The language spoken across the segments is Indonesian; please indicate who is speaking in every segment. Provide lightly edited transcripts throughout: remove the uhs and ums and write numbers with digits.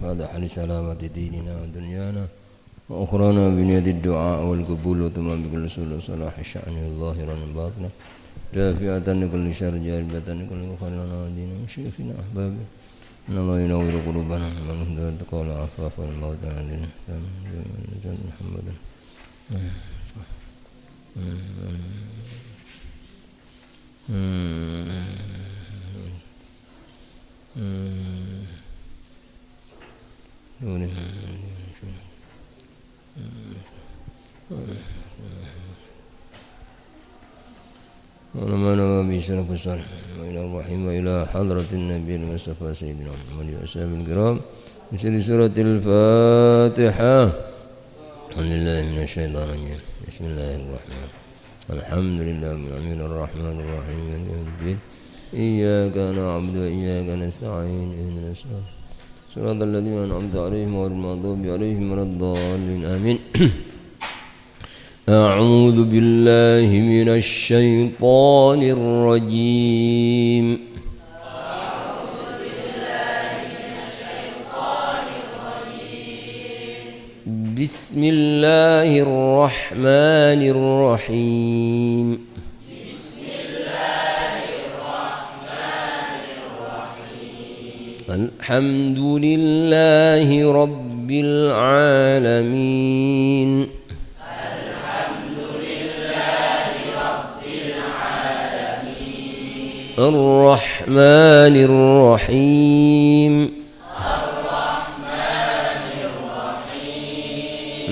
Speaker 1: فاتح لسلامة ديننا ودنيانا وأخرانا بنية الدعاء والقبول وتمام بكل سؤال وصلاح الشأن ظاهرا باطنا دافعة لكل شر جالبة لكل خير لنا ودينا وشيخنا أحبابي إن الله ينور قلوبنا من هدى التقوى والعفاف والموت عندنا محمد ونما نوى بشرف الصالح وإلى الرحيم وإلى حضرة النبي المصطفى سيدنا محمد وأصحابه الكرام بسر سورة الفاتحة. الحمد لله من الشيطان الرجيم. بسم الله الرحمن الحمد لله رب العالمين الرحمن الرحيم مالك يوم الدين إياك نعبد وإياك نستعين اهدنا صراط الذين أنعمت عليهم غير المغضوب عليهم ولا الضالين آمين. أعوذ بالله من الشيطان الرجيم. بسم الله الرحمن الرحيم. الحمد لله رب العالمين. الرحمن الرحيم.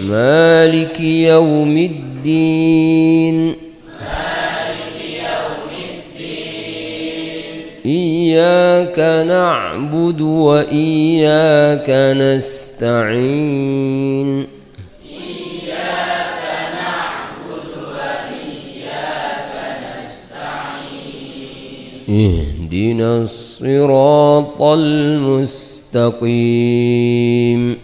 Speaker 1: مالك يوم الدين. إياك نعبد وإياك نستعين. اهدنا الصراط المستقيم.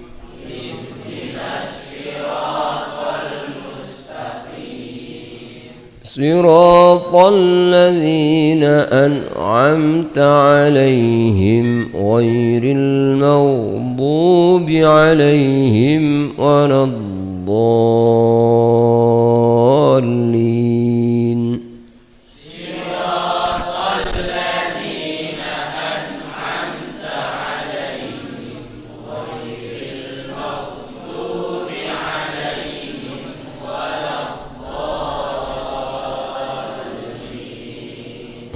Speaker 1: صراط الذين أنعمت عليهم غير المغضوب عليهم ولا الضالين.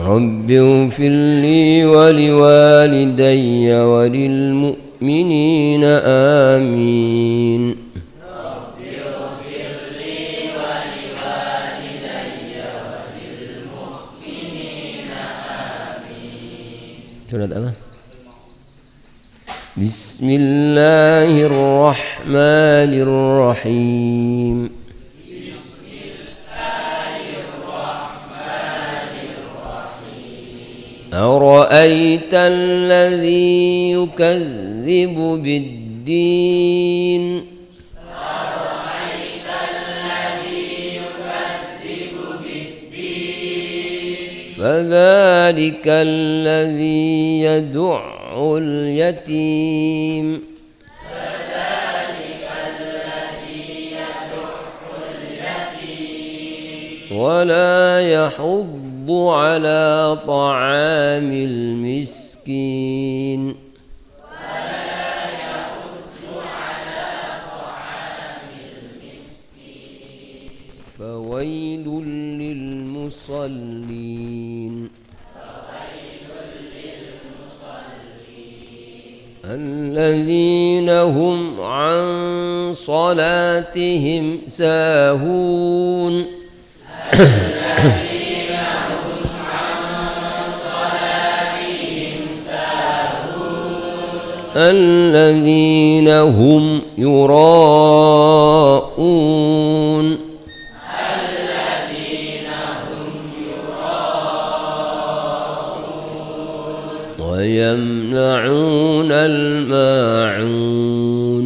Speaker 1: رب اغفر لي ولوالدي وللمؤمنين آمين. رب اغفر لي ولوالدي وللمؤمنين آمين. سورة apa? بسم الله الرحمن الرحيم. أرأيت الذي يكذب بالدين. أرأيت الذي يكذب بالدين فذلك الذي يدع اليتيم. فذلك الذي يدع اليتيم ولا يحض على طعام المسكين. ولا يحض على طعام المسكين فويل للمصلين. الذين هم عن صلاتهم ساهون. الذين هم يراءون. الذين هم يراءون ويمنعون الماعون.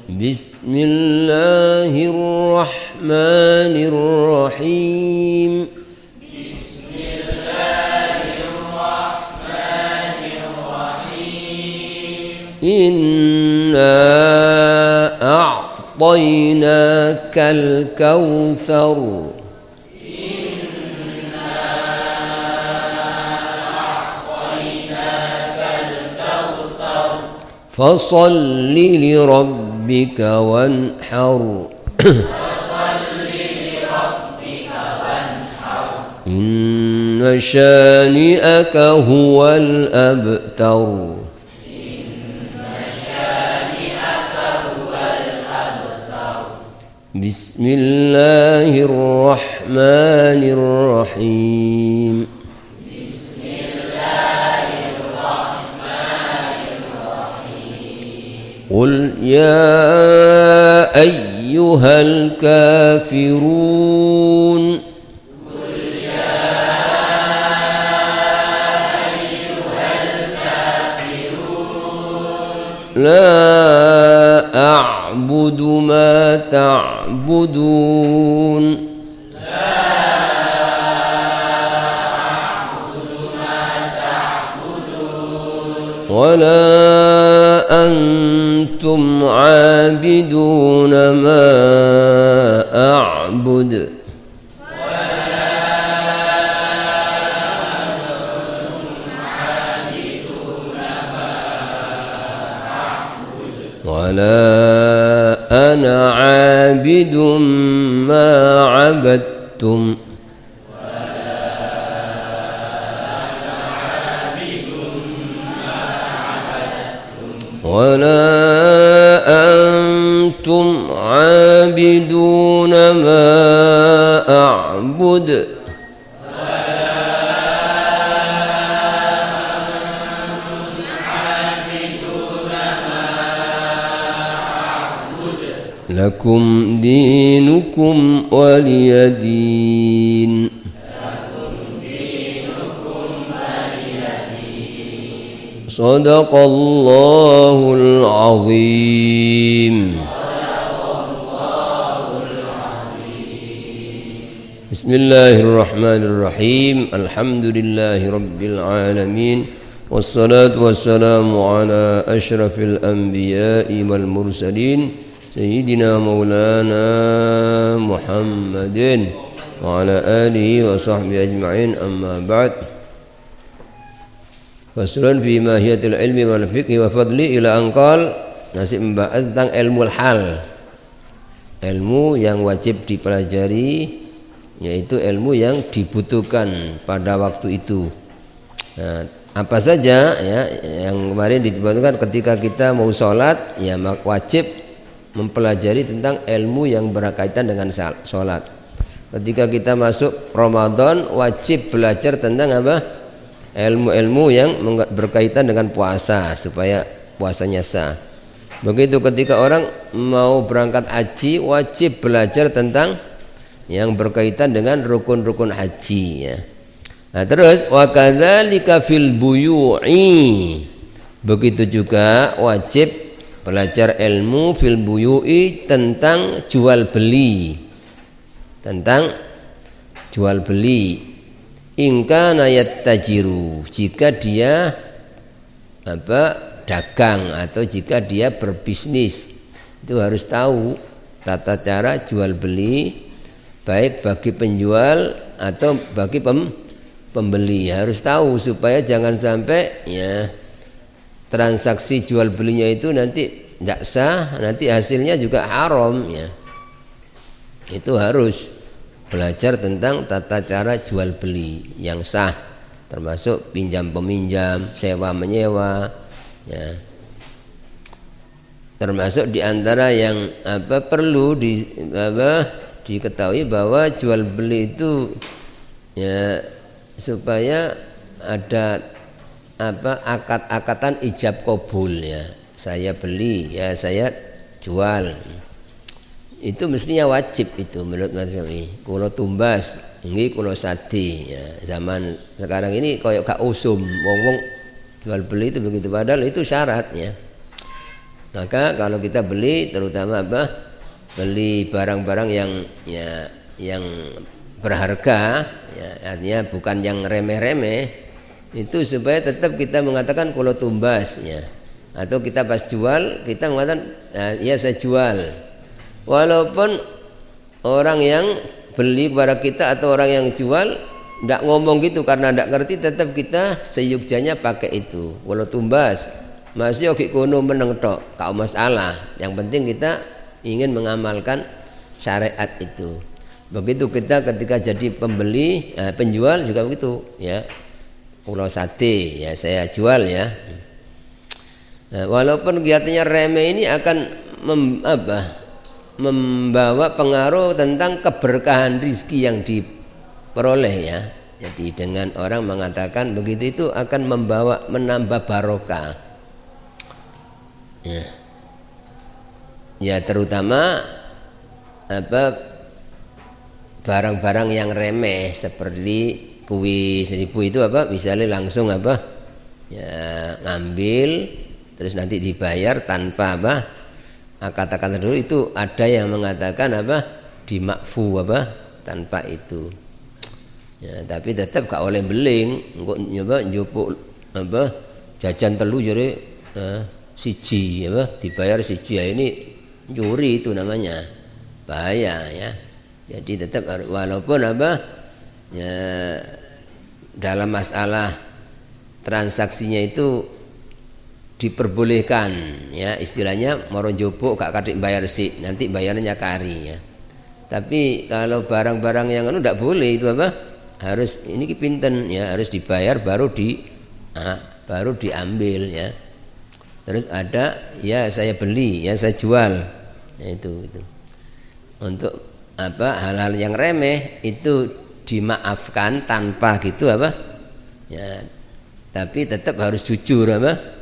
Speaker 1: بسم الله الرحمن الرحيم. بسم الله الرحمن إنا أعطيناك الكوثر فصل لربك وانحر إن شانئك هو الأبتر بسم الله الرحمن الرحيم قل يا أيها الكافرون لا أعبد ما تعبدون ولا أنتم عابدون ما أعبد ولا أنا عابد ما عبدتم ولا أنتم عابدون ما أعبد لكم دينكم ولي دين صدق الله العظيم بسم الله الرحمن الرحيم الحمد لله رب العالمين والصلاة والسلام على أشرف الأنبياء والمرسلين سيدنا مولانا محمد وعلى آله وصحبه أجمعين أما بعد Faslun fi mahiyatil ilmi wal fiqhi wa fadli ila angkal masih membahas tentang ilmu hal, ilmu yang wajib dipelajari, yaitu ilmu yang dibutuhkan pada waktu itu. Nah, apa saja ya yang kemarin dibutuhkan ketika kita mau sholat, ya wajib mempelajari tentang ilmu yang berkaitan dengan sholat. Ketika kita masuk Ramadan, wajib belajar tentang apa? Ilmu-ilmu yang berkaitan dengan puasa supaya puasanya sah. Begitu ketika orang mau berangkat haji, wajib belajar tentang yang berkaitan dengan rukun-rukun haji ya. Nah, terus wa kadzalika fil buyu'i, begitu juga wajib belajar ilmu fil buyu'i tentang jual beli, tentang jual beli. Ingka nayat tajiru, jika dia dagang atau jika dia berbisnis, itu harus tahu tata cara jual beli, baik bagi penjual atau bagi pembeli, harus tahu supaya jangan sampai ya transaksi jual belinya itu nanti tidak sah, nanti hasilnya juga haram ya. Itu harus belajar tentang tata cara jual beli yang sah, termasuk pinjam peminjam, sewa menyewa ya. Termasuk diantara yang perlu diketahui bahwa jual beli itu ya supaya ada akad-akatan ijab kabul ya. Saya beli ya saya jual. Itu mestinya wajib itu menurut mazhab ini. Kulo tumbas, ini kulo sadi ya. Zaman sekarang ini koyok gak usum, wong-wong jual beli itu begitu, padahal itu syarat ya. Maka kalau kita beli terutama beli barang-barang yang berharga ya, artinya bukan yang remeh-remeh, itu supaya tetap kita mengatakan kulo tumbas ya. Atau kita pas jual kita mengatakan ya saya jual, walaupun orang yang beli kepada kita atau orang yang jual tidak ngomong gitu karena tidak ngerti, tetap kita seyugjanya pakai itu. Walau tumbas masih oke kono meneng tok, kau masalah. Yang penting kita ingin mengamalkan syariat itu. Begitu kita ketika jadi pembeli, penjual juga begitu ya. Pulau sate ya saya jual ya. Walaupun kelihatannya remeh ini akan membawa pengaruh tentang keberkahan rizki yang diperoleh ya. Jadi dengan orang mengatakan begitu itu akan menambah barokah ya terutama barang-barang yang remeh seperti kuis 1000 itu misalnya langsung ya ngambil terus nanti dibayar tanpa katakan dulu itu ada yang mengatakan dimakfu tanpa itu ya, tapi tetap gak oleh beling engko nyoba njupuk jajan telu jare siji dibayar siji ya, ini nyuri itu namanya bahaya ya. Jadi tetap walaupun ya dalam masalah transaksinya itu diperbolehkan ya, istilahnya moro njupuk gak kadik bayar sik, nanti bayarnya kari ya. Tapi kalau barang-barang yang tidak boleh itu harus ini pinten ya, harus dibayar baru diambil ya. Terus ada ya saya beli ya saya jual ya, itu untuk hal-hal yang remeh itu dimaafkan tanpa gitu ya, tapi tetap harus jujur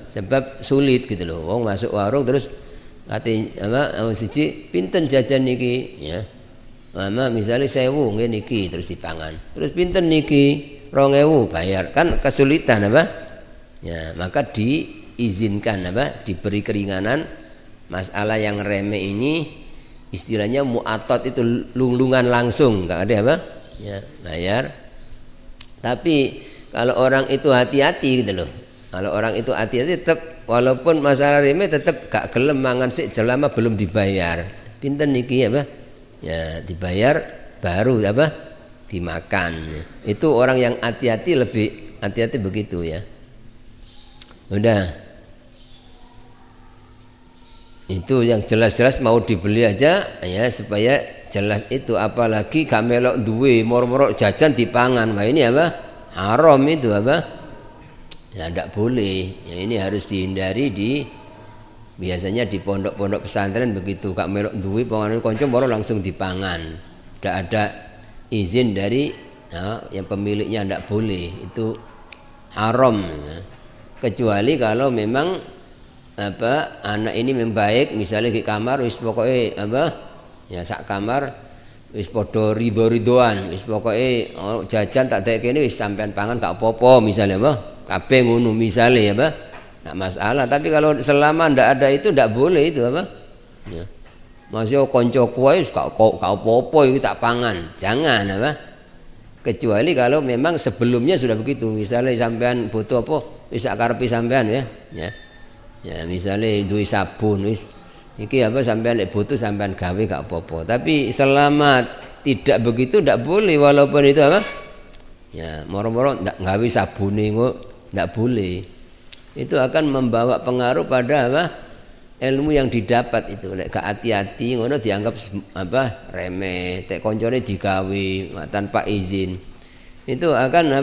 Speaker 1: sebab sulit gitu loh. Wong masuk warung terus kate siji pinten jajan niki ya. Mama misalnya 1000 nggih niki terus dipangan. Terus pinten niki 2000 bayar, kan kesulitan ya, maka diizinkan diberi keringanan masalah yang remeh ini, istilahnya mu'atot itu lunglungan langsung, enggak ada ya bayar. Tapi kalau orang itu hati-hati gitu loh. Kalau orang itu hati-hati tetap walaupun masalah remeh tetap gak gelem mangan sik selama belum dibayar. Pinten niki ya dibayar baru dimakan. Itu orang yang hati-hati lebih hati-hati begitu ya. Udah. Itu yang jelas-jelas mau dibeli aja ya supaya jelas itu, apalagi gak melok duwe moro-moro jajan dipangan. Wah ini haram itu ya tidak boleh ya, ini harus dihindari biasanya di pondok-pondok pesantren begitu, gak melok duwe panganan konco moro langsung dipangan, tidak ada izin dari yang pemiliknya, tidak boleh, itu haram ya. Kecuali kalau memang anak ini membaik, misalnya di kamar wis pokoknya ya sak kamar wis podo ridho-ridhoan, wis pokoknya jajan tak dek kene wis sampean pangan gak apa-apa misalnya kabeh ngono misalnya nggak masalah. Tapi kalau selama ndak ada itu ndak boleh itu ya. Masih konco kuwi gak apa-apa iki tak pangan, jangan kecuali kalau memang sebelumnya sudah begitu, misalnya sampean butuh apa wis sak karepe sampean ya misalnya duwe sabun wis iki sampean nek butuh sampean gawe gak apa-apa. Tapi selama tidak begitu ndak boleh, walaupun itu ya moro-moro ndak gawe sabune ndak boleh. Itu akan membawa pengaruh pada ilmu yang didapat itu. Nek gak hati-hati ngono dianggap remeh, tek koncone digawe tanpa izin. Itu akan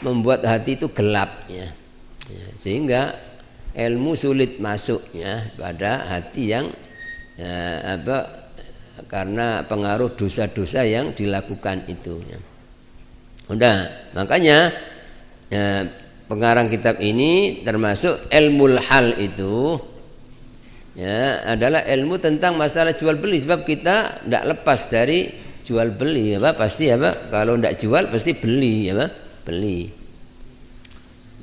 Speaker 1: membuat hati itu gelap ya. Sehingga ilmu sulit masuk ya pada hati yang karena pengaruh dosa-dosa yang dilakukan itu ya. Udah, makanya pengarang kitab ini termasuk ilmul hal itu ya adalah ilmu tentang masalah jual beli, sebab kita tidak lepas dari jual beli pasti kalau tidak jual pasti beli beli,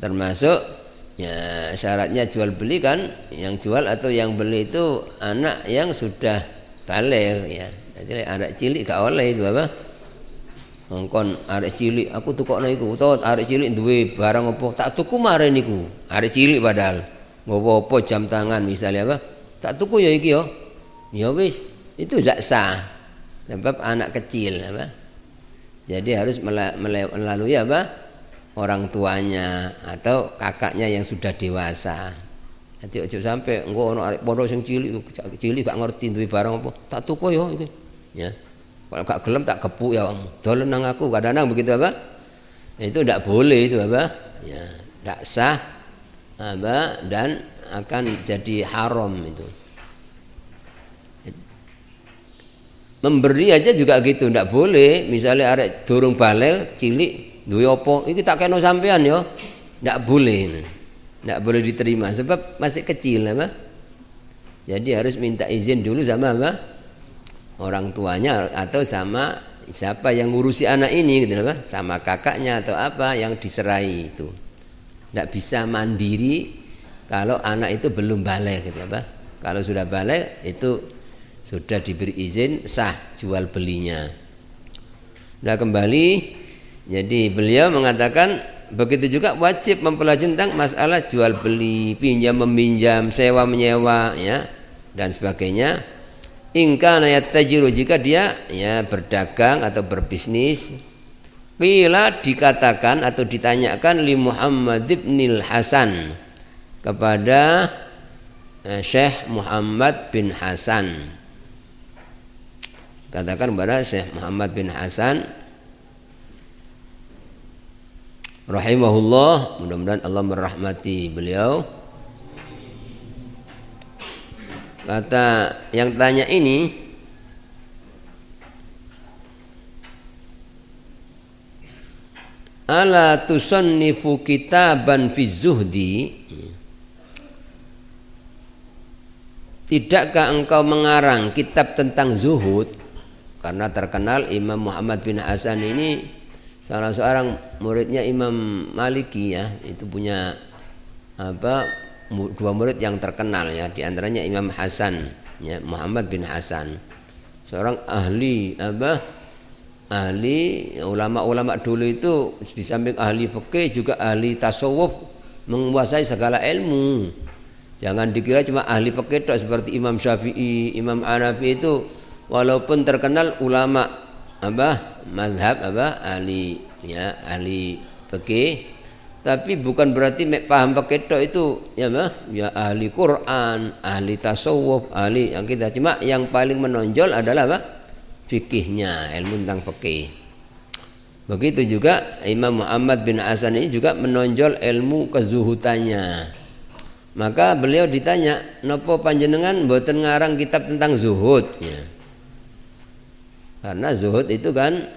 Speaker 1: termasuk ya syaratnya jual beli kan yang jual atau yang beli itu anak yang sudah baligh ya. Jadi anak cilik gak oleh itu ngongkon arek cilik aku tukokno iku utawa arek cilik duwe barang apa tak tuku mare niku arek cilik padahal nggowo apa jam tangan misalnya apa, tak tuku ya iki yo. Ya wis, itu tidak sah. Sebab anak kecil apa? Jadi harus melalui apa? Orang tuanya atau kakaknya yang sudah dewasa. Nanti ojo sampai engko ono arek pondok sing cilik gak ngerti duwe barang apa, tak tuku ya iki. Ya. Kalau gak gelem tak kepuk ya, dolen nang aku, kadang-kadang begitu apa? Itu tidak boleh itu apa? Ya, tidak sah apa dan akan jadi haram itu. Memberi aja juga gitu, tidak boleh. Misalnya arek durung balik cilik duwe apa, iki tak kena sampean ya. Tidak boleh. Tidak boleh diterima sebab masih kecil apa? Jadi harus minta izin dulu sama apa? Orang tuanya atau sama siapa yang ngurusi anak ini gitu apa? Sama kakaknya atau apa yang diserai itu. Tidak bisa mandiri kalau anak itu belum balik gitu apa? Kalau sudah balik itu sudah diberi izin sah jual belinya. Nah kembali, jadi beliau mengatakan begitu juga wajib mempelajari tentang masalah jual beli, pinjam meminjam, sewa menyewa ya dan sebagainya. Ingka nayat tajiru, jika dia ya berdagang atau berbisnis, qila dikatakan atau ditanyakan li Muhammad ibnil Hasan kepada Syekh Muhammad bin Hasan, katakan kepada Syekh Muhammad bin Hasan rahimahullah, mudah-mudahan Allah merahmati beliau. Kata yang tanya ini, ala tusannifu kitaban fi zuhdi, tidakkah engkau mengarang kitab tentang zuhud? Karena terkenal Imam Muhammad bin Hasan ini salah seorang muridnya Imam Maliki ya, itu punya apa, dua murid yang terkenal ya, di antaranya Imam Hasan ya, Muhammad bin Hasan, seorang ahli apa, ahli ulama-ulama dulu itu di samping ahli fikih juga ahli tasawuf, menguasai segala ilmu. Jangan dikira cuma ahli fikih seperti Imam Syafi'i, Imam Hanafi itu walaupun terkenal ulama apa mazhab apa ahli ya, ahli fikih, tapi bukan berarti paham pakai itu ya ahli Quran, ahli tasawuf, ahli yang kita, cuma yang paling menonjol adalah apa? Fikihnya, ilmu tentang fikih. Begitu juga Imam Muhammad bin Hasan ini juga menonjol ilmu kezuhudannya. Maka beliau ditanya, "Napa panjenengan mboten ngarang kitab tentang zuhud?" Ya. Karena zuhud itu kan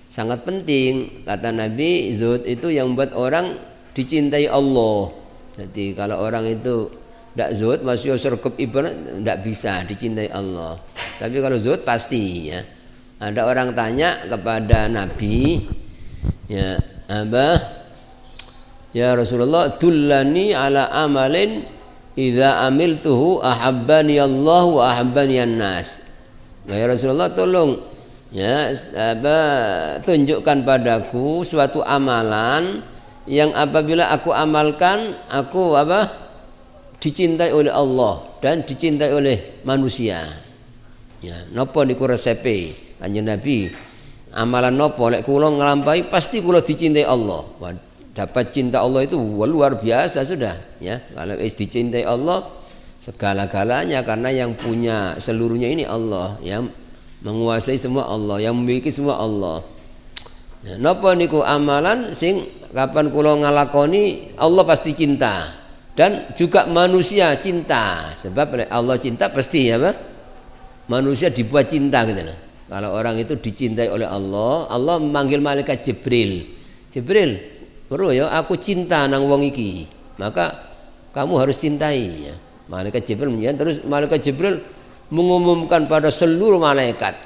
Speaker 1: sangat penting. Kata Nabi, zuhud itu yang membuat orang dicintai Allah. Jadi kalau orang itu tidak zuhud, masih sergap ibarat, tidak bisa dicintai Allah. Tapi kalau zuhud pasti ya. Ada orang tanya kepada Nabi, ya apa? Ya Rasulullah, dullani ala amalin idza amiltuhu ahabbani Allah wa ahabbani an-nas. Ya Rasulullah, tolong ya apa, tunjukkan padaku suatu amalan yang apabila aku amalkan aku apa, dicintai oleh Allah dan dicintai oleh manusia. Ya, napa niku resepe Kanjeng Nabi? Amalan napa lek kula nglampahi pasti kula dicintai Allah. Wah, dapat cinta Allah itu luar biasa sudah ya. Kalau dicintai Allah segala-galanya, karena yang punya seluruhnya ini Allah, yang menguasai semua Allah, yang memiliki semua Allah. Ya, napa niku amalan sing kapan kula ngalakoni Allah pasti cinta dan juga manusia cinta, sebab Allah cinta pasti ya Pak? Manusia dibuat cinta gitu nah. Kalau orang itu dicintai oleh Allah, Allah memanggil malaikat Jibril. Jibril, bro ya aku cinta nang wong iki, maka kamu harus cintai ya. Malaikat Jibril menjadi, terus malaikat Jibril mengumumkan pada seluruh malaikat.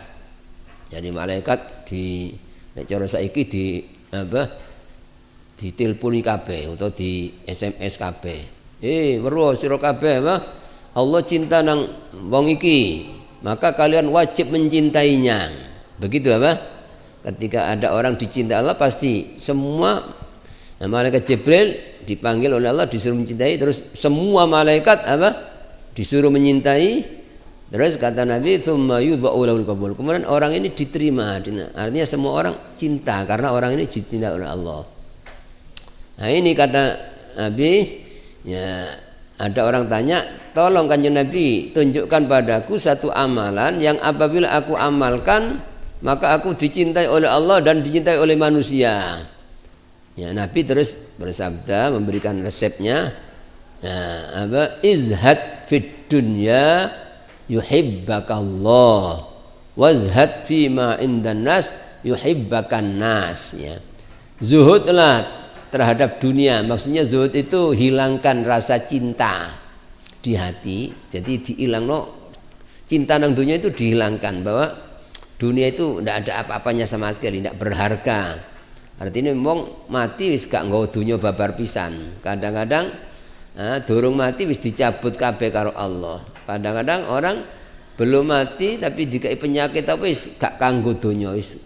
Speaker 1: Jadi malaikat di nek cara saiki di apa? Diteleponi kabeh atau di SMS kabeh. Weruh sira kabeh apa? Allah cinta nang wong iki, maka kalian wajib mencintainya. Begitu apa? Ketika ada orang dicintai Allah pasti semua malaikat Jibril dipanggil oleh Allah, disuruh mencintai, terus semua malaikat apa? Disuruh menyintai. Terus kata Nabi, tsumma yudha'u lahul qabul. Kemudian orang ini diterima. Artinya semua orang cinta karena orang ini dicintai oleh Allah. Nah, ini kata Nabi, ya ada orang tanya, tolong Kanjeng Nabi tunjukkan padaku satu amalan yang apabila aku amalkan maka aku dicintai oleh Allah dan dicintai oleh manusia. Ya, Nabi terus bersabda, memberikan resepnya, ya, apa? Izhad fid dunya yuhibbakallah wazhad fima indan nas yuhibbakan nas. Ya. Zuhudlah terhadap dunia, maksudnya zuhud itu hilangkan rasa cinta di hati. Jadi dihilangno cinta nang dunia itu dihilangkan, bahwa dunia itu tidak ada apa-apanya sama sekali, tidak berharga. Artinya wong mati wis gak nggawa dunia babar pisan. Kadang-kadang durung mati wis dicabut kabeh karo Allah. Kadang-kadang orang belum mati tapi dikai penyakit apa wis gak kanggo dunia, wis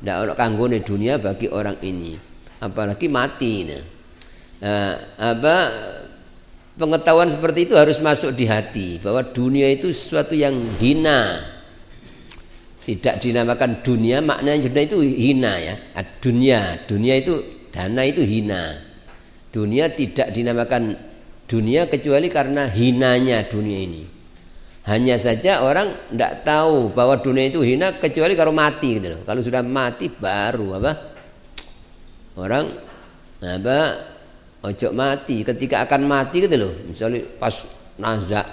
Speaker 1: ndak ono kanggone dunia bagi orang ini, apalagi mati. Pengetahuan seperti itu harus masuk di hati, bahwa dunia itu sesuatu yang hina. Tidak dinamakan dunia, maknanya dunia itu hina, ya. Dunia itu dana itu hina. Dunia tidak dinamakan dunia kecuali karena hinanya dunia ini. Hanya saja orang tidak tahu bahwa dunia itu hina kecuali kalau mati gitu loh. Kalau sudah mati baru orang ojo mati ketika akan mati gitu loh. Misalnya pas nazak,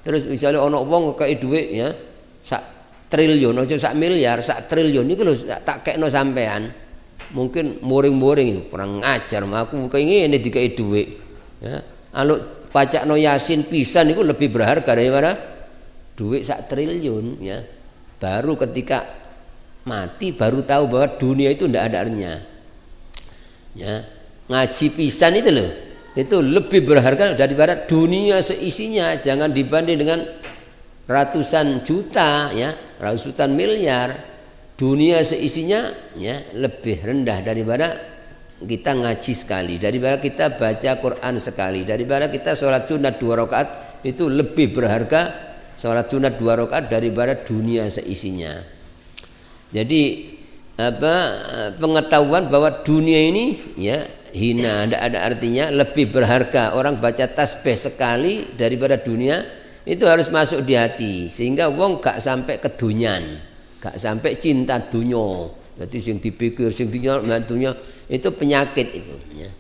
Speaker 1: terus misalnya ono wong kei dhuwit ya sak triliun, ojo sak miliar, sak triliun niku lho tak kekno sampean. Mungkin muring-muring kurang ngajar, aku kengene dikei dhuwit. Ya, aluk pacakno Yasin pisan niku lebih berharga daripada duit sak triliun, ya. Baru ketika mati baru tahu bahwa dunia itu tidak ada artinya. Ya, ngaji pisan itu loh, itu lebih berharga daripada dunia seisinya. Jangan dibanding dengan ratusan juta, ya, ratusan miliar. Dunia seisinya, ya, lebih rendah daripada kita ngaji sekali, daripada kita baca Quran sekali, daripada kita sholat sunat 2 rakaat, itu lebih berharga sholat sunat 2 rakaat daripada dunia seisinya. Jadi pengetahuan bahwa dunia ini, ya, hina, tidak ada artinya, lebih berharga orang baca tasbih sekali daripada dunia, itu harus masuk di hati, sehingga wong gak sampai kedunyan, gak sampai cinta dunia. Jadi sing dipikir sing dunia itu penyakit itu, ya.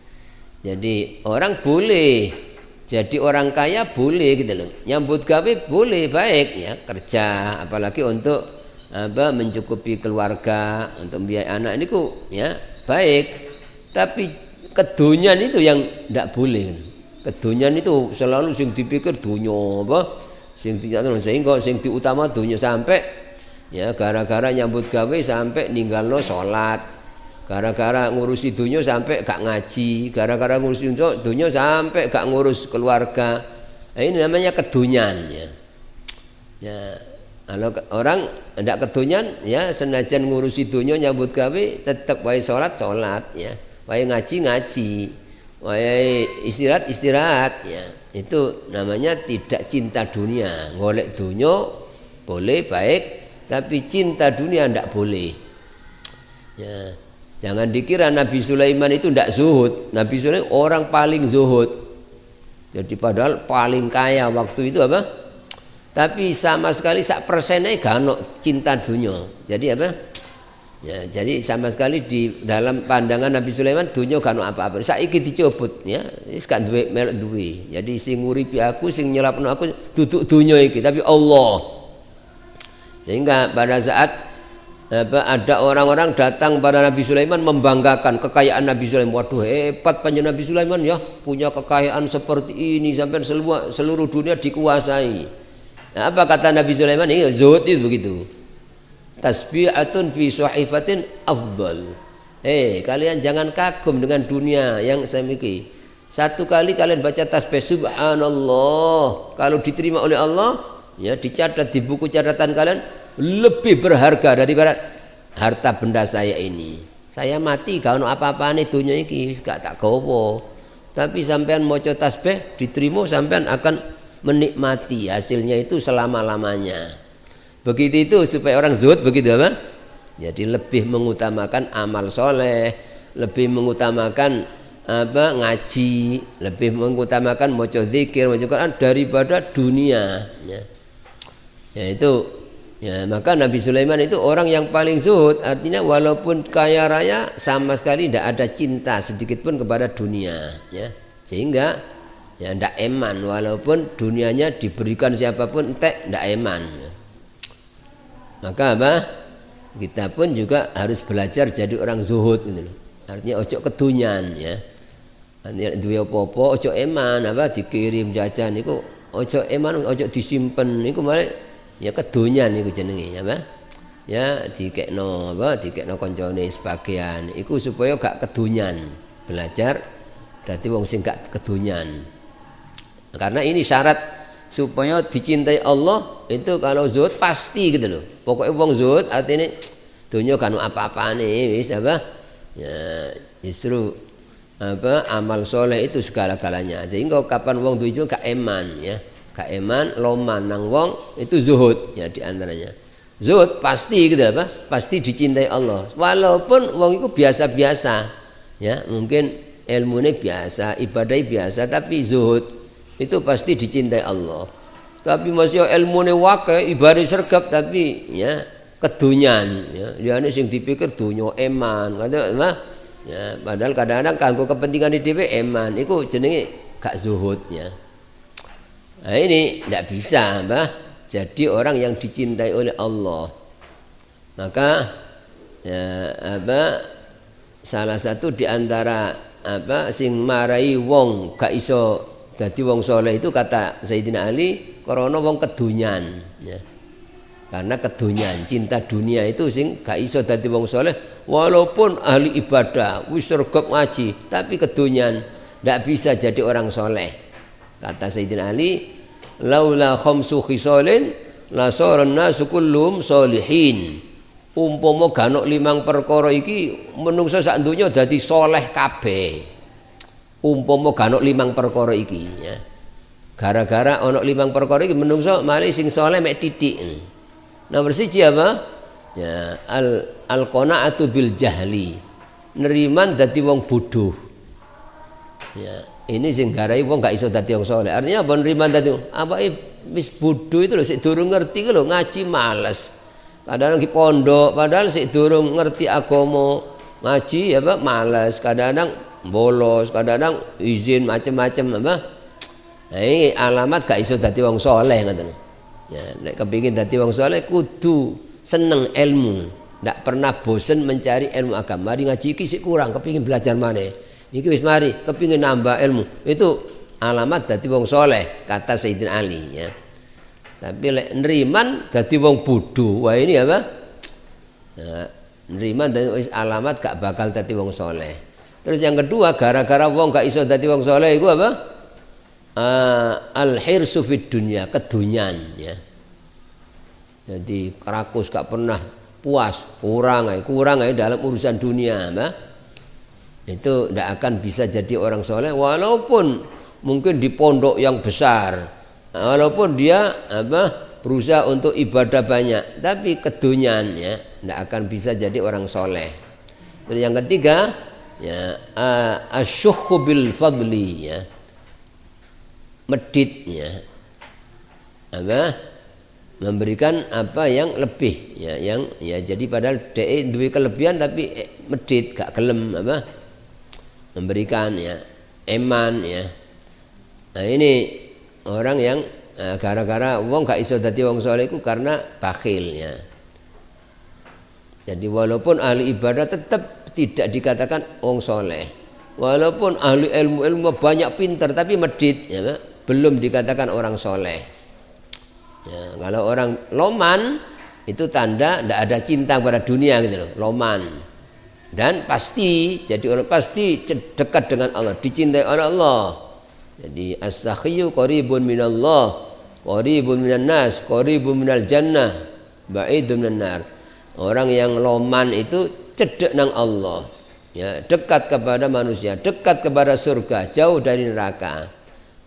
Speaker 1: Jadi orang boleh jadi orang kaya, boleh gitu loh, nyambut gawe boleh, baik, ya, kerja apalagi untuk mencukupi keluarga, untuk biaya anak ini ya baik. Tapi kedunyan itu yang tidak boleh gitu. Kedunyan itu selalu sing dipikir dunia sing sehingga sing diutama dunia, sampai ya gara-gara nyambut gawe sampai ninggalno sholat, gara-gara ngurusi dunia sampai gak ngaji, gara-gara ngurusi dunia sampai gak ngurus keluarga. Nah, ini namanya kedunyan, ya. Ya, kalau orang tidak kedunyan, ya, senajan ngurusi dunia nyambut gawe tetap wae sholat, ya, wae ngaji, wae istirahat, ya. Itu namanya tidak cinta dunia. Golek dunia boleh, baik, tapi cinta dunia tidak boleh, ya. Jangan dikira Nabi Sulaiman itu tidak zuhud. Nabi Sulaiman orang paling zuhud. Jadi padahal paling kaya waktu itu tapi sama sekali sak persennya gak ono cinta dunia. Jadi ya, jadi sama sekali di dalam pandangan Nabi Sulaiman dunia gak ono apa-apa. Saiki dicobot, ya, wis gak duwe melok duwe. Jadi sing nguripi aku, sing nyelapno aku duduk dunia iki, tapi Allah. Sehingga pada saat ada orang-orang datang pada Nabi Sulaiman membanggakan kekayaan Nabi Sulaiman. Waduh, hebat panjenengan Nabi Sulaiman, ya, punya kekayaan seperti ini sampai seluruh dunia dikuasai. Nah, apa kata Nabi Sulaiman? Ini zuhud itu begitu. Tasbihatun fi suhifatin afdal. Kalian jangan kagum dengan dunia yang saya miliki. Satu kali kalian baca tasbih subhanallah, kalau diterima oleh Allah, ya, dicatat di buku catatan kalian, lebih berharga daripada harta benda saya ini.
Speaker 2: Saya mati gak ono apa-apane donya iki wis gak tak gawa. Tapi sampean maca tasbih diterima, sampean akan menikmati hasilnya itu selama-lamanya. Begitu itu supaya orang zuhud begitu apa? Jadi lebih mengutamakan amal soleh, lebih mengutamakan apa ngaji, lebih mengutamakan maca zikir, maca Quran daripada dunia. Ya itu. Ya, maka Nabi Sulaiman itu orang yang paling zuhud, artinya walaupun kaya raya sama sekali tidak ada cinta sedikit pun kepada dunia, ya. Sehingga ya tidak eman walaupun dunianya diberikan siapapun tidak eman. Maka apa? Kita pun juga harus belajar jadi orang zuhud gitu loh. Artinya ojo kedunyan ya. Artinya duwe apa-apa ojo eman apa dikirim jajan niku ojo eman ojo disimpen niku malah ya kedonyan niku jenenge apa ya dikekno apa dikekno kancane sebagian iku supaya gak kedonyan, belajar dadi wong sing gak kedonyan. Karena ini syarat supaya dicintai Allah itu kalau zuhud pasti gitu loh. Pokoknya wong zuhud artinya donya kan apa-apane wis apa ya justru apa amal soleh itu segala-galanya. Sehingga kapan wong itu gak eman ya. Gak eman, loman nang wong itu zuhud ya diantaranya. Zuhud pasti gitu apa? Pasti dicintai Allah. Walaupun wong itu biasa-biasa, ya mungkin ilmunya biasa, ibadahnya biasa, tapi zuhud itu pasti dicintai Allah. Tapi masih ilmunya wakil, ibadah sergap, tapi ya kedunyan, ya dia ini sing dipikir dunya eman, kata ya padahal kadang-kadang kanggo kepentingan di eman, itu jenenge gak zuhud ya. Nah ini tidak bisa jadi orang yang dicintai oleh Allah. Maka ya, salah satu diantara sing marai wong gak iso dadi wong soleh itu kata Sayyidina Ali karena wong kedunyan ya. Karena kedunyan cinta dunia itu sing gak iso dadi wong soleh walaupun ahli ibadah wis regep ngaji tapi kedunyan tidak bisa jadi orang soleh. Kata Sayyidina Ali, laula khamsu khisalin la saran nasu kullum sholihin. Umpama gak ono 5 perkara iki menungso sak donya dadi soleh kabeh. Umpama gak ono 5 perkara iki ya. Gara-gara ono 5 perkara iki menungso mari sing soleh mek titik. Nomor 1 apa? Ya al qanaatu bil jahli. Neriman dadi wong bodoh. Ya, ini sing garai wong gak iso dadi wong saleh. Artinya apa nriman dadi apa wis bodho itu lho sik durung ngerti ku lho ngaji males. Kadang-kadang di pondok padahal sik durung ngerti agama, ngaji ya Pak males, kadang-kadang bolos, kadang-kadang izin macam-macam apa. Nah, ini alamat gak iso dadi wong saleh ngoten. Ya, nek kepengin dadi wong saleh kudu seneng ilmu, ndak pernah bosen mencari ilmu agama. Mari ngaji iki sik kurang, kepengin belajar maneh. Iki wis mari kepingin nambah ilmu itu alamat dadi wong soleh kata Sayyidina Ali ya. Tapi lek neriman dadi wong bodoh wah ini apa? Nah, neriman dadi wis alamat gak bakal dadi wong soleh. Terus yang kedua gara-gara wong gak iso dadi wong soleh iku apa? Al hirsu fid dunya, kedunyan ya. Jadi kerakus gak pernah puas, kurang aja dalam urusan dunia, itu tidak akan bisa jadi orang soleh walaupun mungkin di pondok yang besar, walaupun dia berusaha untuk ibadah banyak, tapi kedunyan ya tidak akan bisa jadi orang soleh. Terus yang ketiga ya asyukhu bil fadli ya, medit ya memberikan apa yang lebih ya, yang ya jadi padahal dia duwe kelebihan tapi medit gak gelem memberikan ya eman ya. Nah ini orang yang gara-gara wong gak iso dadi wong saleh iku karena bakhil ya. Jadi walaupun ahli ibadah tetap tidak dikatakan wong saleh. Walaupun ahli ilmu banyak pintar tapi medit ya, belum dikatakan orang saleh. Ya, kalau orang loman itu tanda tidak ada cinta pada dunia gitu loh, loman. Dan pasti jadi orang pasti dekat dengan Allah, dicintai oleh Allah. Jadi as-sakhiyu qaribun minallah, qaribun minan nas, qaribun minal jannah, ba'idun minan nar. Orang yang loman itu cedek nang Allah, ya, dekat kepada manusia, dekat kepada surga, jauh dari neraka.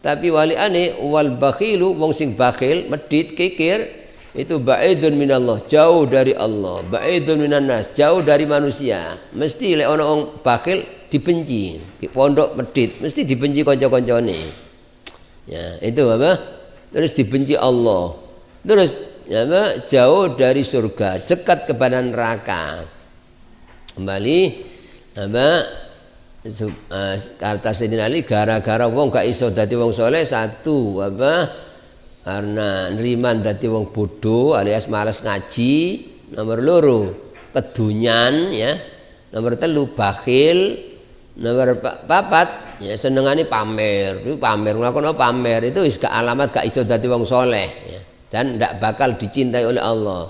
Speaker 2: Tapi waliane wal bakhilu wong sing bakhil, medit, kikir, itu ba'idun minallah, jauh dari Allah, ba'idun minan nas, jauh dari manusia. Mesti lek ana wong bakhil dibenci, di pondok medit mesti dibenci kanca-kancane. Ya, itu apa? Terus dibenci Allah. Terus ya apa? Jauh dari surga, dekat kepada neraka. Kembali apa? Kata Sayyidina Ali, gara-gara wong gak iso dadi wong soleh, satu apa, karena neriman dadi wong bodoh alias malas ngaji, nomor loro kedunyan, ya, nomor telu bakhil, nomor papat ya senengane pamer. Itu pamer, nglakono pamer itu wis gak alamat gak iso dadi wong soleh, ya, dan ndak bakal dicintai oleh Allah.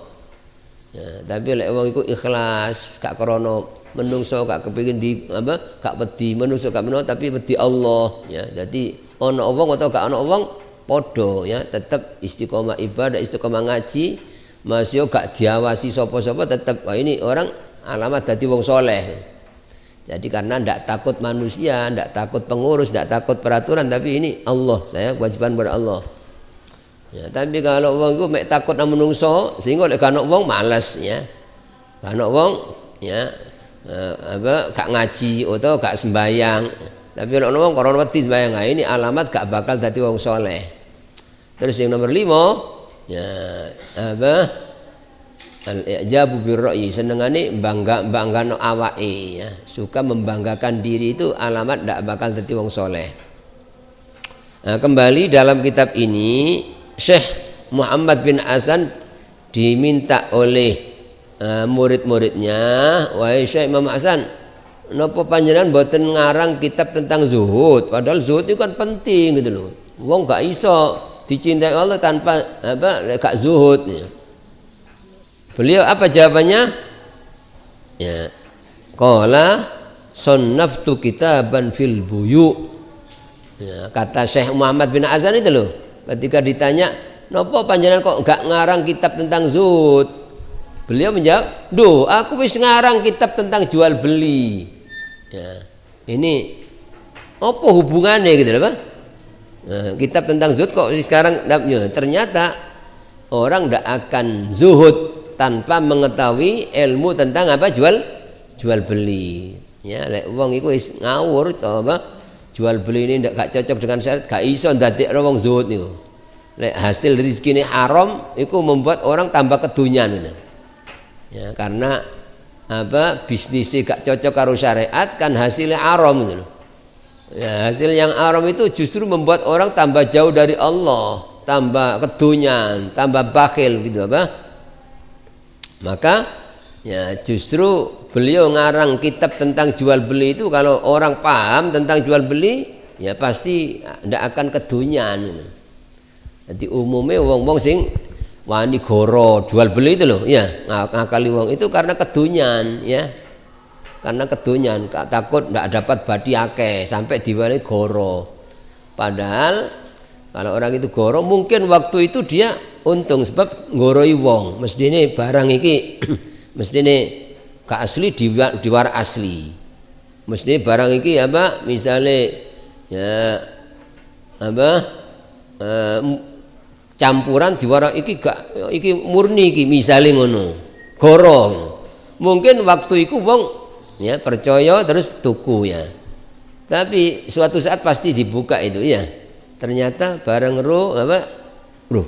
Speaker 2: Ya, tapi lek wong iku ikhlas, gak krana menungso, gak kepengin di apa, gak wedi menungso, gak menungso tapi wedi Allah, ya. Jadi ana wong atau gak ana wong padha, ya, tetap istiqomah ibadah, istiqomah ngaji, masih gak diawasi sapa-sapa, tetap wah ini orang alamat dadi wong soleh. Jadi karena ndak takut manusia, ndak takut pengurus, ndak takut peraturan, tapi ini Allah, saya kewajiban pada Allah. Ya, tapi kalau wong iku mek takut nang menungso, sehingga lek gak ana wong malas, ya. Gak ana wong, ya, apa gak ngaji atau gak sembayang, tapi ono wong koron wedi sembayang, nah, ini alamat gak bakal dadi wong soleh. Terus yang nomor 5, ya apa, al-i'jabu birra'yi, senengane banggano awake, ya, suka membanggakan diri, itu alamat gak bakal dadi wong soleh. Nah, kembali dalam kitab ini Syekh Muhammad bin Hasan diminta oleh murid-muridnya, wahai Syekh Imam Hasan, napa panjenengan mboten ngarang kitab tentang zuhud? Padahal zuhud itu kan penting gitu loh. Wong gak iso dicintai Allah tanpa apa gak zuhud, ya. Beliau apa jawabannya? Ya, qala sannaftu kitaban fil buyu. Ya, kata Syekh Muhammad bin Hasan itu loh, ketika ditanya, napa panjenengan kok gak ngarang kitab tentang zuhud? Beliau menjawab, "Duh, aku wis ngarang kitab tentang jual beli." Ya, ini apa hubungannya gitu loh, Pak? Nah, kitab tentang zuhud kok sekarang, ya, ternyata orang tidak akan zuhud tanpa mengetahui ilmu tentang apa jual beli. Ya, lek wong iku wis ngawur to apa? Jual beli ini ndak gak cocok dengan syariat, gak iso ndadekno wong zuhud niku. Lek hasil rezekine haram iku membuat orang tambah kedunyan gitu. Ya, karena apa, bisnisnya gak cocok karo syariat kan hasilnya haram gitu loh. Ya, hasil yang haram itu justru membuat orang tambah jauh dari Allah, tambah kedunyan, tambah bakhil gitu apa. Maka ya justru beliau ngarang kitab tentang jual beli itu, kalau orang paham tentang jual beli ya pasti ndak akan kedunyan gitu. Jadi umumnya wong-wong sing wani goro jual beli itu loh, ya, ngakali wong itu karena kedunyan, ya, karena kedunyan, takut ndak dapat badi akeh sampai diwani goro. Padahal kalau orang itu goro mungkin waktu itu dia untung sebab ngoroi wong, mestine barang iki mestine gak asli diwar asli, mestine barang iki apa misalnya ya apa campuran diwara iki gak iki murni iki misale ngono goro. Mungkin waktu iku wong ya percaya terus tuku, ya, tapi suatu saat pasti dibuka itu, ya, ternyata barang ro apa lho,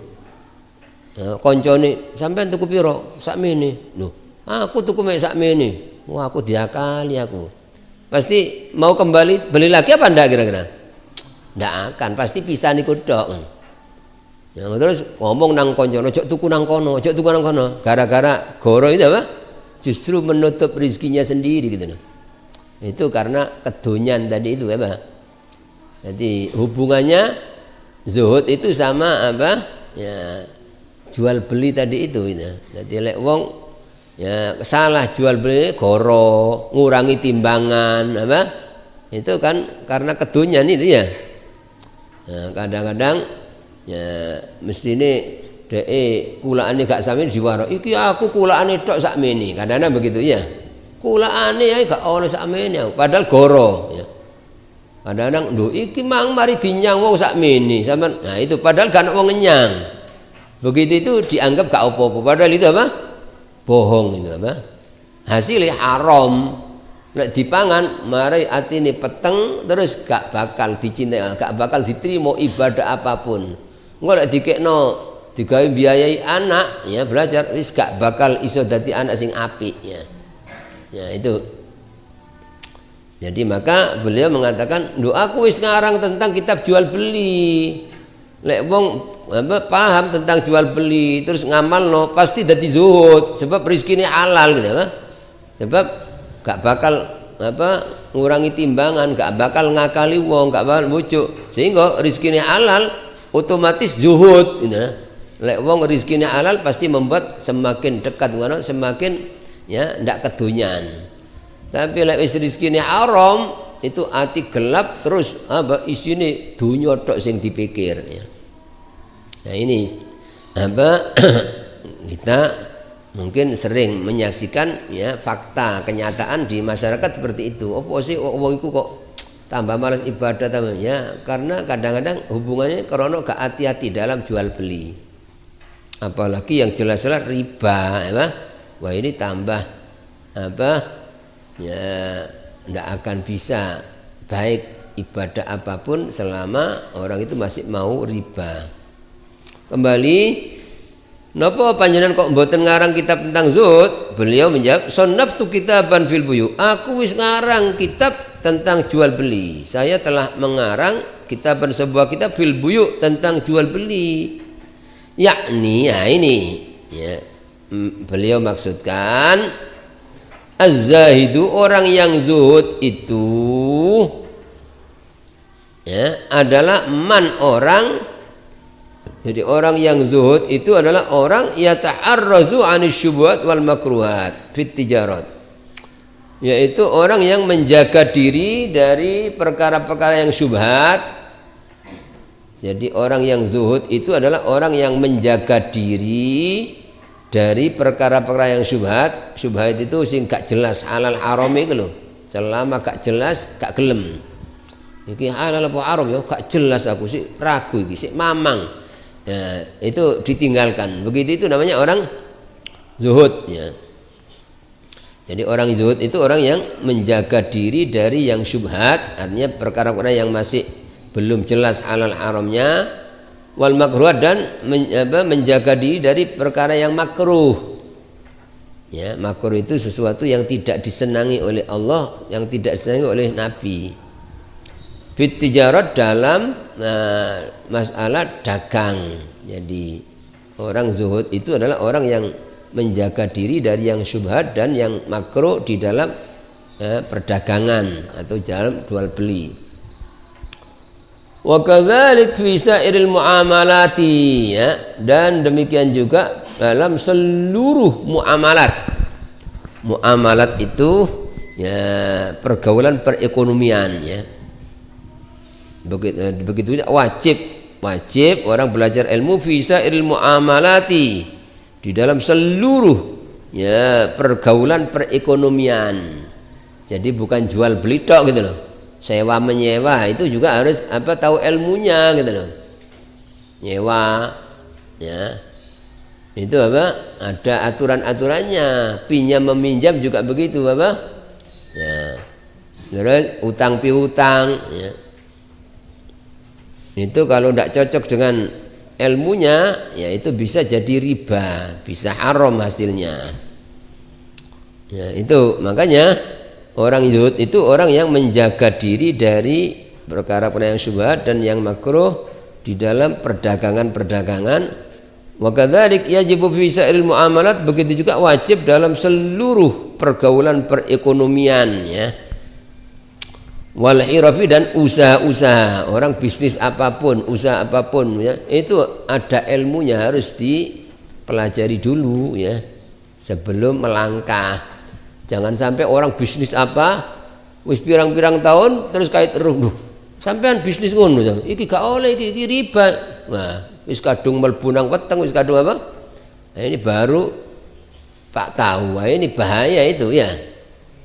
Speaker 2: ya, koncone sampean tuku piro? Sakmene. Lho, aku tuku mek sakmene. Wah, aku diakali aku. Pasti mau kembali beli lagi apa ndak kira-kira? Ndak akan, pasti pisah niku tok. Ya, terus ngomong nang koncono, ojo tuku nang kono, ojo tuku nang kono. Gara-gara goro itu apa? Justru menutup rezekinya sendiri gitu loh. Itu karena kedunyan tadi itu apa? Jadi hubungannya zuhud itu sama apa? Ya, jual beli tadi itu gitu. Jadi lek wong ya salah jual beli goro, ngurangi timbangan apa? Itu kan karena kedunyan itu, ya. Nah, kadang-kadang ya mestine dhek kulaane gak sami diwaro, iki aku kulaane tok sakmene, kadang-kadang begitu, ya. kulaane ya gak oleh sakmene padahal goro ya. Kadang-kadang lho iki mang mari dinyang wong sakmene sampean. Nah itu padahal gak ono wong ngenyang. Begitu itu dianggap gak apa-apa padahal itu apa? Bohong itu apa? Hasilnya haram. Nek dipangan mari atine peteng terus gak bakal dicintai, gak bakal diterima ibadah apapun. Engko nek dikekno digawe biayai anak ya belajar wis gak bakal iso dadi anak sing apik ya. Ya itu. Jadi maka beliau mengatakan, "Lho aku wis ngarang tentang kitab jual beli. Lek wong paham tentang jual beli terus ngamalno pasti dadi zuhud sebab rezekine halal gitu apa? Sebab gak bakal ngurangi timbangan, gak bakal ngakali wong, gak bakal bujuk. Sehingga rezekine halal otomatis zuhud gitu. Lek wong rezekine halal pasti membuat semakin dekat ngono, semakin ya ndak kedonyan. Tapi lek wis rezekine haram itu hati gelap terus isine dunya tok sing dipikir ya. Nah ini kita mungkin sering menyaksikan ya fakta kenyataan di masyarakat seperti itu. Apa sih wong iku kok tambah malas ibadah tambah ya karena kadang-kadang hubungannya karena gak hati-hati dalam jual beli. Apalagi yang jelas-jelas riba ya. Wah ini tambah ya tidak akan bisa baik ibadah apapun selama orang itu masih mau riba. Kembali, napa panjenengan kok mboten ngarang kitab tentang zuhud? Beliau menjawab, "Sannaftu kitaban fil buyu." Aku wis ngarang kitab tentang jual beli. Saya telah mengarang sebuah kitab fil buyu tentang jual beli. Yakni ya ini ya beliau maksudkan az-zahidu orang yang zuhud itu ya adalah orang. Jadi orang yang zuhud itu adalah orang yata'arrazu 'anis syubhat wal makruhat fit tijarat. Yaitu orang yang menjaga diri dari perkara-perkara yang syubhat. Jadi orang yang zuhud itu adalah orang yang menjaga diri dari perkara-perkara yang syubhat. Syubhat itu sing gak jelas halal haram iku lho. Selama gak jelas gak gelem. Iki halal apa haram ya gak jelas aku sih ragu iki sik mamang. Ya, itu ditinggalkan. Begitu itu namanya orang zuhud ya. Jadi orang zuhud itu orang yang menjaga diri dari yang syubhat, artinya perkara-perkara yang masih belum jelas halal haramnya, wal makruh dan menjaga diri dari perkara yang makruh. Ya, makruh itu sesuatu yang tidak disenangi oleh Allah, yang tidak disenangi oleh Nabi. Fit tijarat dalam masalah dagang. Jadi orang zuhud itu adalah orang yang menjaga diri dari yang syubhat dan yang makruh di dalam perdagangan atau dalam jual beli. Wa kadzalik fi sa'iril muamalati ya, dan demikian juga dalam seluruh muamalat. Muamalat itu ya pergaulan perekonomian ya. Begitu wajib orang belajar ilmu fi sa'iril muamalati di dalam seluruh ya pergaulan perekonomian. Jadi bukan jual beli tok gitu loh. Sewa menyewa itu juga harus tahu ilmunya gitu loh. Nyewa ya. Itu ada aturan-aturannya. Pinjam meminjam juga begitu ya. Terus utang piutang ya. Itu kalau tidak cocok dengan ilmunya ya itu bisa jadi riba, bisa haram hasilnya ya. Itu makanya orang zuhud itu orang yang menjaga diri dari perkara-perkara yang syubhat dan yang makruh di dalam perdagangan. Wa kadzalik yajibu fi sa'iril muamalat, begitu juga wajib dalam seluruh pergaulan perekonomian ya. Wal hirafi dan usaha-usaha, orang bisnis apapun, usaha apapun ya, itu ada ilmunya, harus dipelajari dulu ya sebelum melangkah. Jangan sampai orang bisnis wis pirang-pirang tahun terus kait ruh sampean bisnis ngono iki gak oleh, iki riba. Nah, wis kadung mlebu nang weteng, wis kadung Nah, ini baru Pak tahu, ini bahaya itu ya.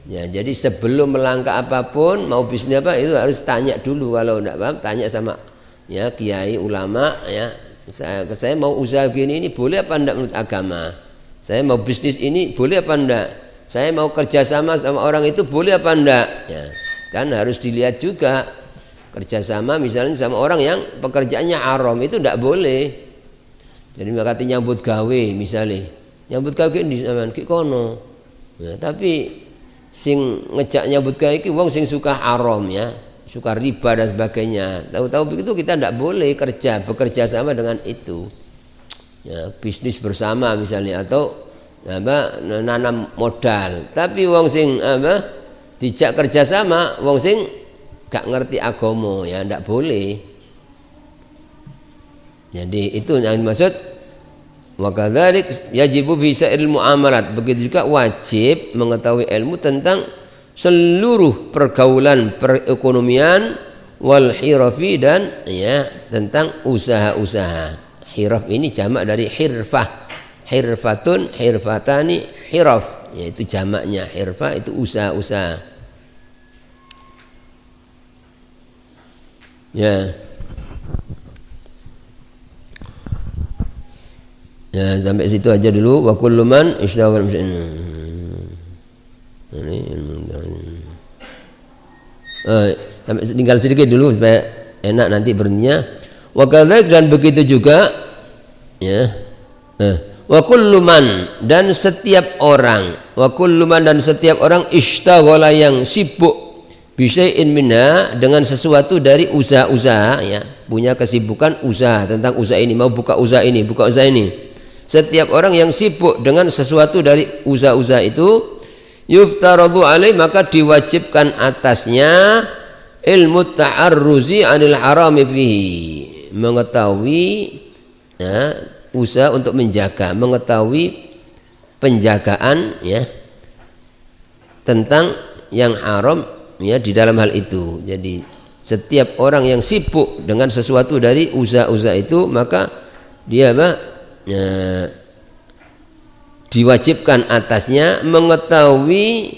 Speaker 2: Ya, jadi sebelum melangkah apapun, mau bisnis apa itu harus tanya dulu. Kalau tidak paham, tanya sama ya kiai ulama ya. Saya mau usaha gini ini boleh apa enggak menurut agama? Saya mau bisnis ini boleh apa enggak? Saya mau kerjasama sama orang itu boleh apa enggak? Ya, kan harus dilihat juga. Kerjasama misalnya sama orang yang pekerjaannya haram itu enggak boleh. Jadi makanya nyambut gawe misalnya, nyambut gawe di zaman ki kono. Ya, tapi sing ngejak nyambut gawe iki wong sing suka haram ya, suka riba dan sebagainya. Tahu-tahu begitu kita tidak boleh bekerja sama dengan itu. Ya, bisnis bersama misalnya atau apa nanam modal. Tapi wong sing apa dijak kerja sama wong sing gak ngerti agama ya tidak boleh. Jadi itu yang dimaksud wa kadzalik yajibu bi sa'iril muamalat. Begitu juga wajib mengetahui ilmu tentang seluruh pergaulan perekonomian wal hirafi dan ya tentang usaha-usaha. Hiraf ini jamak dari hirfah. Hirfatun, hirfatani, hiraf, yaitu jamaknya. Hirfah itu usaha-usaha. Ya. Ya, sampai situ aja dulu. Wa kullu man ishtaghala sampai tinggal sedikit dulu supaya enak nanti berninya. Wa kadzalik dan begitu juga ya. Wa kullu man dan setiap orang, wa kullu man dan setiap orang ishtaghala yang sibuk bisyai'in minha dengan sesuatu dari usaha-usaha ya, punya kesibukan usaha tentang usaha ini, mau buka usaha ini, buka usaha ini. Setiap orang yang sibuk dengan sesuatu dari usaha-usaha itu yuftaradu alaih maka diwajibkan atasnya ilmu ta'arruzi anil harami fihi, mengetahui ya, usaha untuk menjaga, mengetahui penjagaan ya tentang yang haram ya di dalam hal itu. Jadi setiap orang yang sibuk dengan sesuatu dari usaha-usaha itu maka dia diwajibkan atasnya mengetahui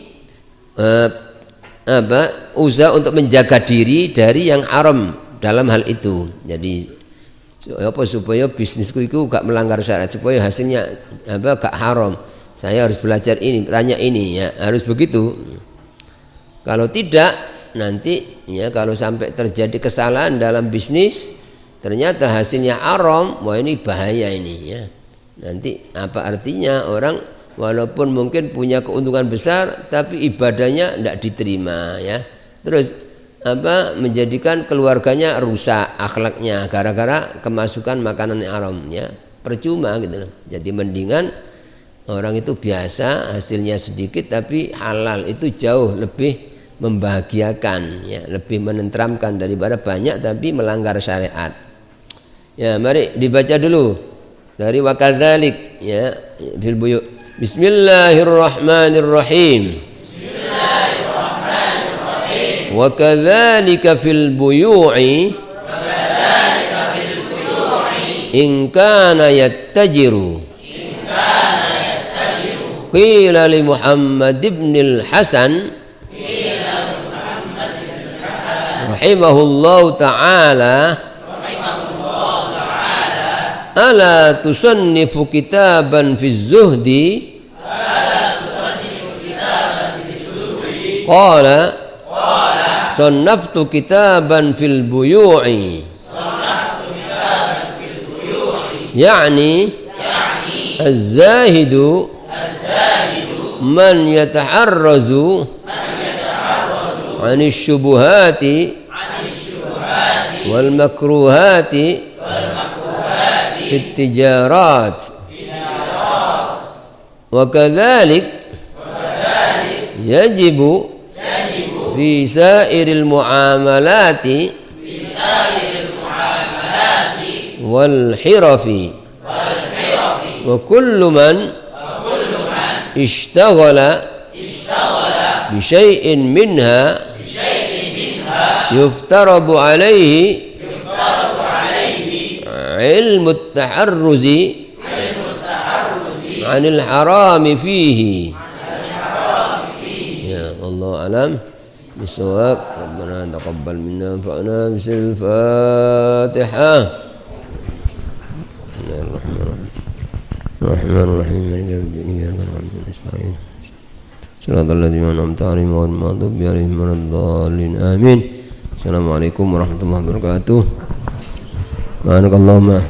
Speaker 2: usaha untuk menjaga diri dari yang haram dalam hal itu. Jadi supaya bisnisku itu gak melanggar syariat, supaya hasilnya gak haram, saya harus belajar ini, tanya ini ya, harus begitu. Kalau tidak nanti ya kalau sampai terjadi kesalahan dalam bisnis ternyata hasilnya haram, wah ini bahaya ini ya. Nanti apa artinya orang walaupun mungkin punya keuntungan besar tapi ibadahnya tidak diterima ya. Terus menjadikan keluarganya rusak akhlaknya gara-gara kemasukan makanan yang haram ya. Percuma gitu loh. Jadi mendingan orang itu biasa hasilnya sedikit tapi halal itu jauh lebih membahagiakan ya, lebih menenteramkan daripada banyak tapi melanggar syariat. Ya, mari dibaca dulu dari wa kadzalik ya fil buyu'. Bismillahirrahmanirrahim. Bismillahirrahmanirrahim. Wa kadzalika fil buyu'i in kana yattajiru qila li Muhammad ibn al-Hasan rahimahullahu ta'ala ala tusannifu kitaban fi zuhdi qala sannaftu kitaban fil buyu'i yani az-zahidu man yataharrazu anis syubuhati wal makruhati التجارات وكذلك يجب في سائر المعاملات والحرف وكل من اشتغل بشيء منها يفترض عليه علم التحرز عن الحرام فيه. Ya, wallahu a'lam bisawab. Rabbana taqabbal minna fa'na bisil Fatihah. Bismillahirrahmanirrahim. Maliki yaumiddin. Iyyaka na'budu wa nasta'in. Shiratal ladzina an'amta 'alaihim ghairil maghdubi 'alaihim waladdallin. Amin. Assalamualaikum warahmatullahi wabarakatuh. Subhanakallahumma